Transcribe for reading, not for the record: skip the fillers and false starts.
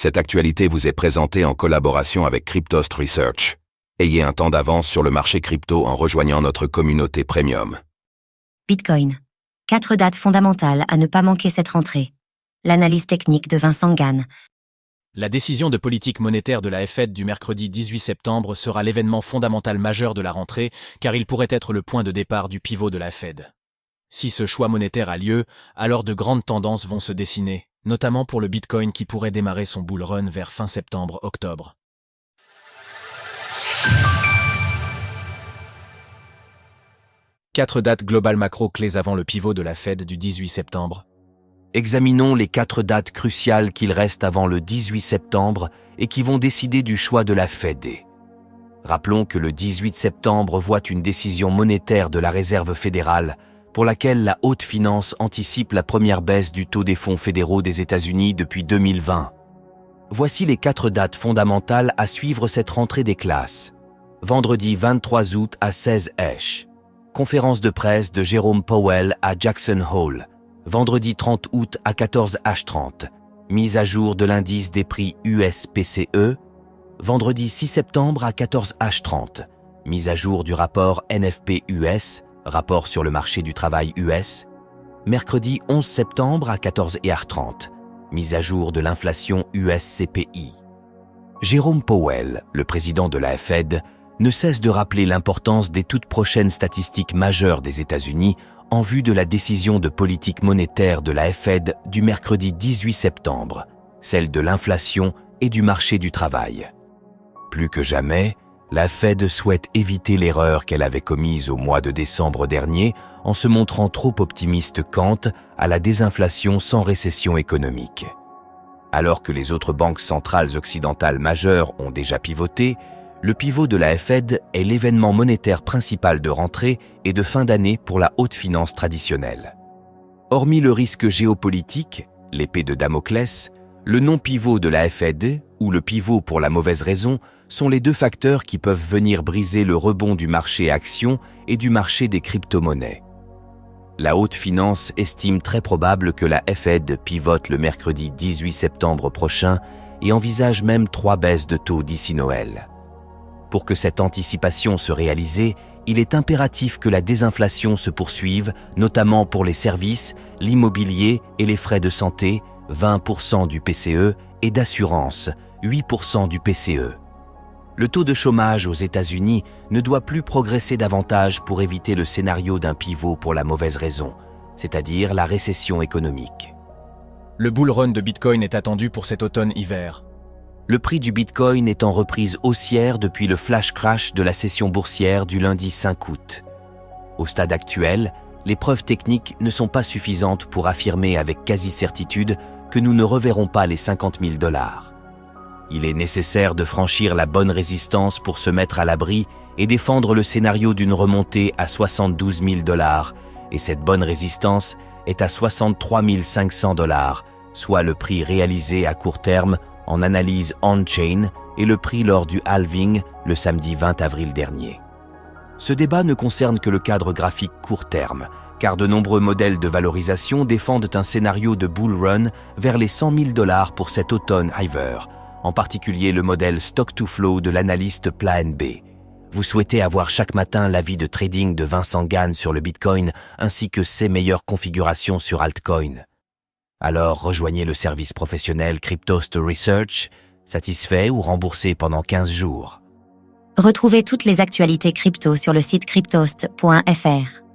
Cette actualité vous est présentée en collaboration avec Cryptost Research. Ayez un temps d'avance sur le marché crypto en rejoignant notre communauté premium. Bitcoin. 4 dates fondamentales à ne pas manquer cette rentrée. L'analyse technique de Vincent Gann. La décision de politique monétaire de la Fed du mercredi 18 septembre sera l'événement fondamental majeur de la rentrée, car il pourrait être le point de départ du pivot de la Fed. Si ce choix monétaire a lieu, alors de grandes tendances vont se dessiner, notamment pour le Bitcoin qui pourrait démarrer son bull run vers fin septembre-octobre. Quatre dates globales macro clés avant le pivot de la Fed du 18 septembre. Examinons les 4 dates cruciales qu'il reste avant le 18 septembre et qui vont décider du choix de la Fed. Rappelons que le 18 septembre voit une décision monétaire de la Réserve fédérale pour laquelle la haute finance anticipe la première baisse du taux des fonds fédéraux des États-Unis depuis 2020. Voici les 4 dates fondamentales à suivre cette rentrée des classes. Vendredi 23 août à 16 h. Conférence de presse de Jérôme Powell à Jackson Hole. Vendredi 30 août à 14 h 30. Mise à jour de l'indice des prix US-PCE. Vendredi 6 septembre à 14 h 30. Mise à jour du rapport NFP-US, rapport sur le marché du travail US. Mercredi 11 septembre à 14 h 30. Mise à jour de l'inflation US-CPI. Jérôme Powell, le président de la Fed, ne cesse de rappeler l'importance des toutes prochaines statistiques majeures des États-Unis en vue de la décision de politique monétaire de la Fed du mercredi 18 septembre, celle de l'inflation et du marché du travail. Plus que jamais, la Fed souhaite éviter l'erreur qu'elle avait commise au mois de décembre dernier en se montrant trop optimiste quant à la désinflation sans récession économique. Alors que les autres banques centrales occidentales majeures ont déjà pivoté, le pivot de la Fed est l'événement monétaire principal de rentrée et de fin d'année pour la haute finance traditionnelle. Hormis le risque géopolitique, l'épée de Damoclès, le non-pivot de la Fed ou le pivot pour la mauvaise raison sont les 2 facteurs qui peuvent venir briser le rebond du marché actions et du marché des crypto-monnaies. La haute finance estime très probable que la Fed pivote le mercredi 18 septembre prochain et envisage même 3 baisses de taux d'ici Noël. Pour que cette anticipation se réalise, il est impératif que la désinflation se poursuive, notamment pour les services, l'immobilier et les frais de santé, 20% du PCE, et d'assurance, 8% du PCE. Le taux de chômage aux États-Unis ne doit plus progresser davantage pour éviter le scénario d'un pivot pour la mauvaise raison, c'est-à-dire la récession économique. Le bull run de Bitcoin est attendu pour cet automne-hiver. Le prix du Bitcoin est en reprise haussière depuis le flash crash de la session boursière du lundi 5 août. Au stade actuel, les preuves techniques ne sont pas suffisantes pour affirmer avec quasi-certitude que nous ne reverrons pas les 50 000 $. Il est nécessaire de franchir la bonne résistance pour se mettre à l'abri et défendre le scénario d'une remontée à 72 000 $, et cette bonne résistance est à 63 500 $, soit le prix réalisé à court terme en analyse on-chain et le prix lors du halving le samedi 20 avril dernier. Ce débat ne concerne que le cadre graphique court terme, car de nombreux modèles de valorisation défendent un scénario de bull run vers les 100 000 $ pour cet automne-hiver, en particulier le modèle stock-to-flow de l'analyste Plan B. Vous souhaitez avoir chaque matin l'avis de trading de Vincent Gann sur le Bitcoin ainsi que ses meilleures configurations sur altcoin. Alors rejoignez le service professionnel Cryptost Research, satisfait ou remboursé pendant 15 jours. Retrouvez toutes les actualités crypto sur le site cryptost.fr.